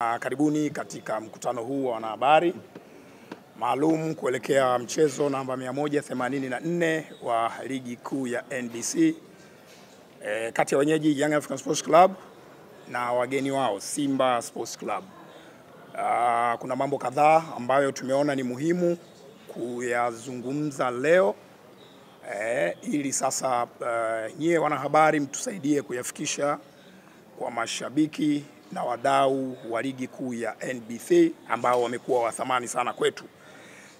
Karibuni katika mkutano huu wa wanahabari maalum kuelekea mchezo namba 184 wa ligi kuu ya NBC kati ya wenyeji Young African Sports Club na wageni wao Simba Sports Club. Kuna mambo kadhaa ambayo tumeona ni muhimu kuyazungumza leo ili sasa nyie wanahabari mtusaidie kuyafikisha kwa mashabiki na wadau wa ligi kuu ya NBC ambao wamekuwa wa thamani sana kwetu.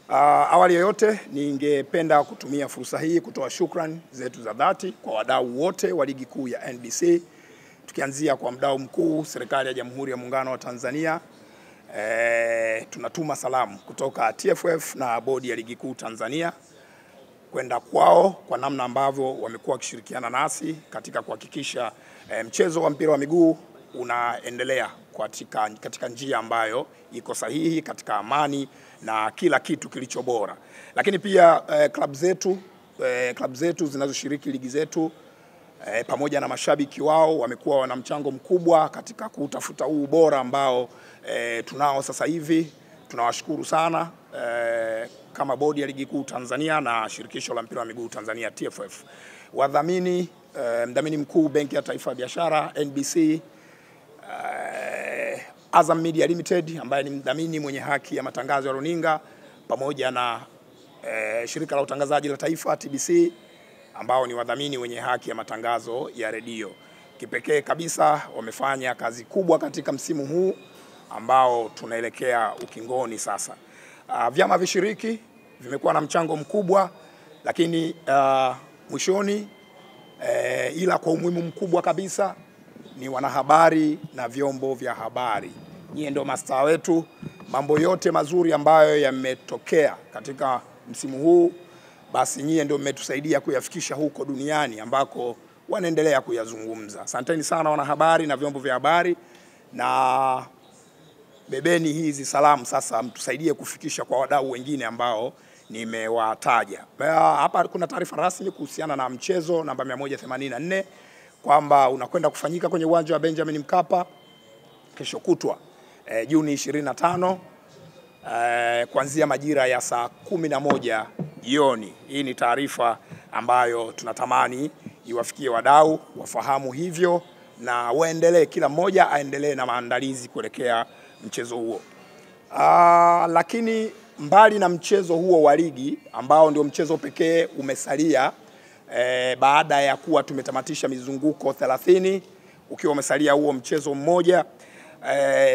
Awali yote ningependa kutumia fursa hii kutoa shukrani zetu za dhati kwa wadau wote wa ligi kuu ya NBC, tukianzia kwa mdau mkuu serikali ya Jamhuri ya Muungano wa Tanzania. Tunatuma salamu kutoka TFF na bodi ya ligi kuu Tanzania kwenda kwao kwa namna ambavyo wamekuwa wakishirikiana nasi katika kuhakikisha mchezo wa mpira wa miguu unaendelea katika njia ambayo iko sahihi, katika amani na kila kitu kilicho bora. Lakini pia klabu zetu zinazoshiriki ligi zetu pamoja na mashabiki wao wamekuwa wana mchango mkubwa katika kutafuta huu ubora ambao tunao sasa hivi. Tunawashukuru sana kama bodi ya ligi kuu Tanzania na shirikisho la mpira wa miguu Tanzania TFF. Wadhamini, mdhamini mkuu Benki ya Taifa ya Biashara NBC, Azam Media Limited ambaye ni mdhamini mwenye haki ya matangazo ya runinga, pamoja na shirika la utangazaji la taifa TBC ambao ni wadhamini wenye haki ya matangazo ya redio. Kipekee kabisa wamefanya kazi kubwa katika msimu huu ambao tunaelekea ukingoni sasa. Vyama vishiriki vimekuwa na mchango mkubwa, lakini mwishoni ila kwa umuhimu mkubwa kabisa ni wanahabari na vyombo vya habari. Nyie ndio mastaa wetu. Mambo yote mazuri ambayo yametokea katika msimu huu, basi nyie ndio mmetusaidia kuyafikisha huko duniani ambako wanaendelea kuyazungumza. Asanteni sana wanahabari na vyombo vya habari, na bebeni hizi salamu sasa mtusaidie kufikisha kwa wadau wengine ambao nimewataja. Hapa kuna taarifa rasmi kuhusiana na mchezo namba 184 kwamba unakwenda kufanyika kwenye uwanja wa Benjamin Mkapa kesho kutwa Juni 25 kuanzia majira ya saa 11 jioni. Hii ni taarifa ambayo tunatamani iwafikie wadau, wafahamu hivyo na waendelee, kila mmoja aendelee na maandalizi kuelekea mchezo huo. Lakini mbali na mchezo huo wa ligi ambao ndio mchezo pekee umesalia baada ya kuwa tumetamatisha mizunguko 30, ukiwa umesalia huo mchezo mmoja,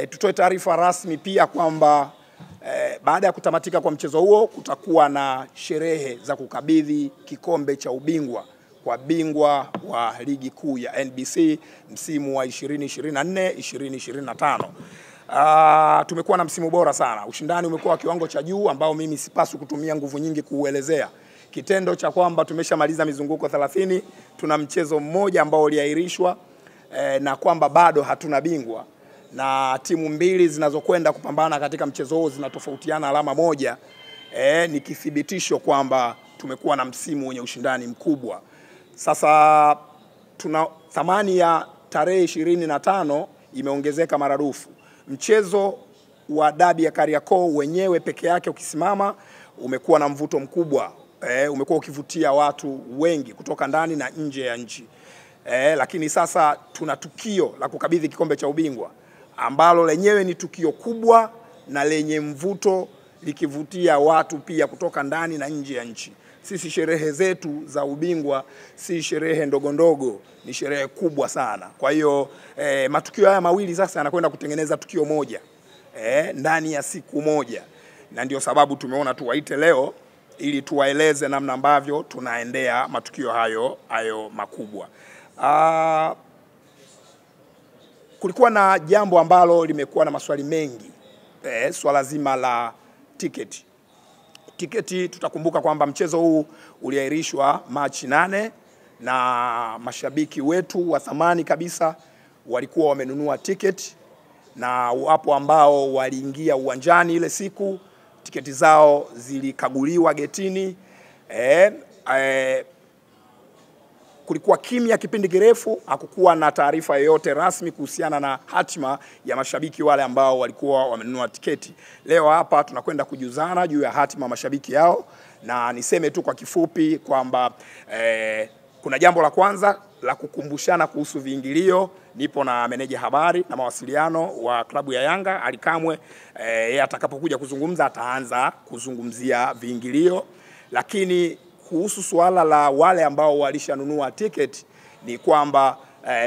tutoe taarifa rasmi pia kwamba baada ya kutamatika kwa mchezo huo kutakuwa na sherehe za kukabidhi kikombe cha ubingwa kwa bingwa wa ligi kuu ya NBC msimu wa 2024-2025. Tumekuwa na msimu bora sana. Ushindani umekuwa wa kiwango cha juu ambao mimi sipaswi kutumia nguvu nyingi kuuelezea. Kitendo cha kwamba tumeshamaliza mizunguko 30, tuna mchezo mmoja ambao uliahirishwa na kwamba bado hatuna bingwa, na timu mbili zinazokwenda kupambana katika mchezo huo zinatofautiana alama moja, ni kithibitisho kwamba tumekuwa na msimu wenye ushindani mkubwa. Sasa tuna thamani ya tarehe 25 imeongezeka maradufu. Mchezo wa dabi ya Kariakoo wenyewe peke yake ukisimama umekuwa na mvuto mkubwa, umekuwa ukivutia watu wengi kutoka ndani na nje ya nchi. Lakini sasa tuna tukio la kukabidhi kikombe cha ubingwa ambalo lenyewe ni tukio kubwa na lenye mvuto, likivutia watu pia kutoka ndani na nje ya nchi. Sisi sherehe zetu za ubingwa si sherehe ndogo ndogo, ni sherehe kubwa sana. Kwa hiyo matukio haya mawili sasa yanakwenda kutengeneza tukio moja ndani ya siku moja, na ndio sababu tumeona tuwaite leo ili tuwaeleze namna ambavyo tunaendea matukio hayo makubwa. Kulikuwa na jambo ambalo limekuwa na maswali mengi, swala zima la tiketi. Tutakumbuka kwamba mchezo huu uliahirishwa Machi 8 na mashabiki wetu wa thamani kabisa walikuwa wamenunua tiketi, na wapo ambao waliingia uwanjani ile siku, tiketi zao zilikaguliwa getini. kulikuwa kimya kipindi kirefu, hakukuwa na taarifa yoyote rasmi kuhusiana na hatima ya mashabiki wale ambao walikuwa wamenunua tiketi. Leo hapa tunakwenda kujuzana juu ya hatima mashabiki yao, na niseme tu kwa kifupi kwamba kuna jambo la kwanza la kukumbushana kuhusu viingilio. Nipo na meneja habari na mawasiliano wa klabu ya Yanga Ali Kamwe. Yeye atakapokuja kuzungumza ataanza kuzungumzia viingilio, lakini kuhusu suala la wale ambao walishanunua tiketi ni kwamba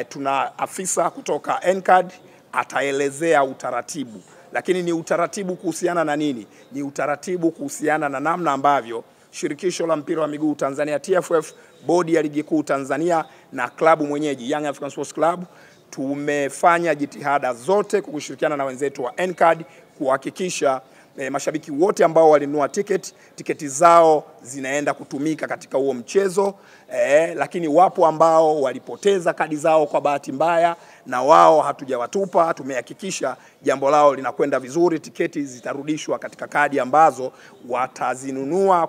tuna afisa kutoka N-Card ataelezea utaratibu. Lakini ni utaratibu kuhusiana na nini? Ni utaratibu kuhusiana na namna ambavyo Shirikisho la Mpira wa Miguu Tanzania TFF, Bodi ya Ligi Kuu Tanzania na klabu mwenyeji Young African Sports Club tumefanya jitihada zote kwa kushirikiana na wenzetu wa N-Card kuhakikisha mashabiki wote ambao walinunua tiketi zao zinaenda kutumika katika huo mchezo. Lakini wapo ambao walipoteza kadi zao kwa bahati mbaya, na wao hatujawatupa. Tumehakikisha jambo lao linakwenda vizuri, tiketi zitarudishwa katika kadi ambazo watazinunua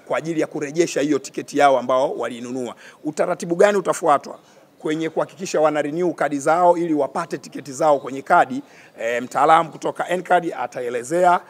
kwa ajili ya kurejesha hiyo tiketi yao ambao walinunua. Utaratibu gani utafuatwa kwenye kuhakikisha wana renew kadi zao ili wapate tiketi zao kwenye kadi? Mtaalamu kutoka N-Card ataelezea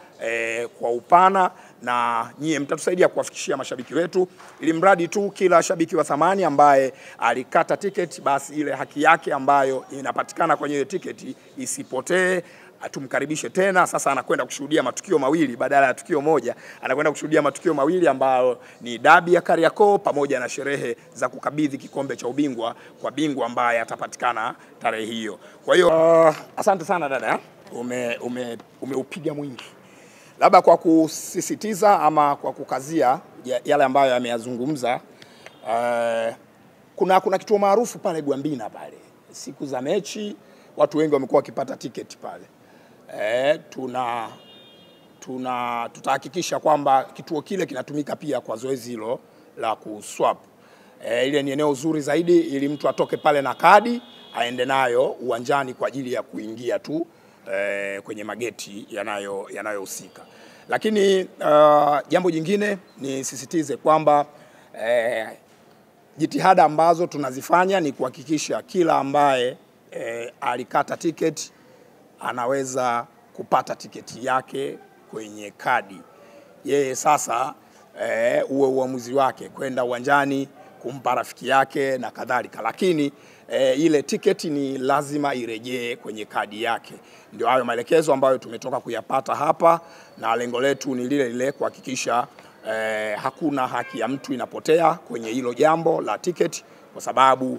kwa upana, na nyie mtatusaidia kuwafikishia mashabiki wetu, ili mradi tu kila shabiki wa thamani ambaye alikata tiketi, basi ile haki yake ambayo inapatikana kwenye ile tiketi isipotee. Tumkaribishe tena. Sasa anakwenda kushuhudia matukio mawili badala ya tukio moja. Anakwenda kushuhudia matukio mawili ambayo ni dabi ya Kariakoo pamoja na sherehe za kukabidhi kikombe cha ubingwa kwa bingwa ambaye atapatikana tarehe hiyo. Kwa hiyo asante sana dada, umeupiga mwingi. Labda kwa kusisitiza ama kwa kukazia yale ambayo ameyazungumza, kuna kituo maarufu pale Gwambina pale. Siku za mechi watu wengi wamekuwa wakipata tiketi pale. Tutahakikisha kwamba kituo kile kinatumika pia kwa zoezi hilo la kuswap. Ile ni eneo zuri zaidi, ili mtu atoke pale na kadi aende nayo uwanjani kwa ajili ya kuingia tu kwenye mageti yanayohusika. Lakini jambo jingine ni sisitize kwamba jitihada ambazo tunazifanya ni kuhakikisha kila ambaye alikata tiketi anaweza kupata tiketi yake kwenye kadi. Yeye sasa uwe uamuzi wake kwenda uwanjani kumpa rafiki yake na kadhalika, lakini ile tiketi ni lazima irejee kwenye kadi yake. Ndio hayo maelekezo ambayo tumetoka kuyapata hapa, na lengo letu ni lile lile, kuhakikisha hakuna haki ya mtu inapotea kwenye hilo jambo la tiketi, kwa sababu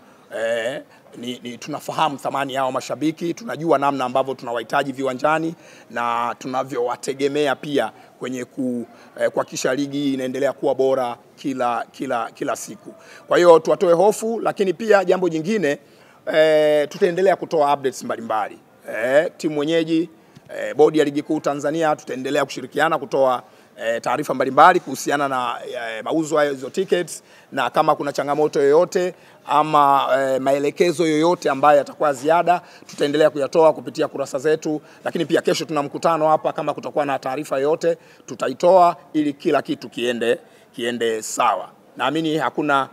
tunafahamu thamani yao mashabiki, tunajua namna ambavyo tunawahitaji viwanjani na tunavyowategemea pia kwenye kuhakikisha ligi inaendelea kuwa bora kila siku. Kwa hiyo tuwatoe hofu, lakini pia jambo jingine, tutaendelea kutoa updates mbalimbali. Timu mwenyeji, Bodi ya Ligi Kuu Tanzania, tutaendelea kushirikiana kutoa taarifa mbalimbali kuhusiana na mauzo ya hizo tickets, na kama kuna changamoto yoyote ama maelekezo yoyote ambayo yatakuwa ziada, tutaendelea kuyatoa kupitia kurasa zetu. Lakini pia kesho tuna mkutano hapa, kama kutakuwa na taarifa yoyote tutaitoa ili kila kitu kiende sawa. Naamini hakuna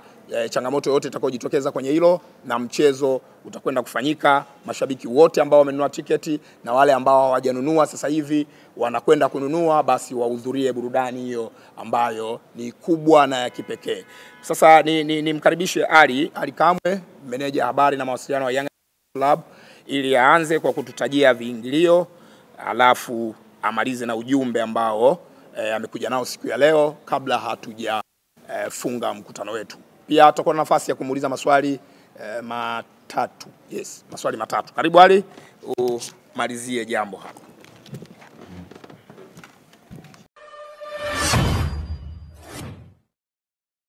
changamoto yoyote itakayojitokeza kwenye hilo, na mchezo utakwenda kufanyika. Mashabiki wote ambao wamenunua tiketi na wale ambao hawajanunua sasa hivi wanakwenda kununua, basi wahudhurie burudani hiyo ambayo ni kubwa na ya kipekee. Sasa nimkaribishe Ali Kamwe, meneja habari na mawasiliano wa Young Club, ili aanze kwa kututajia viingilio, alafu amalize na ujumbe ambao amekuja nao siku ya leo kabla hatujafunga mkutano wetu. Pia tutakuwa na nafasi ya kumuuliza maswali matatu. Yes, maswali matatu. Karibu Ali, umalizie jambo hapa.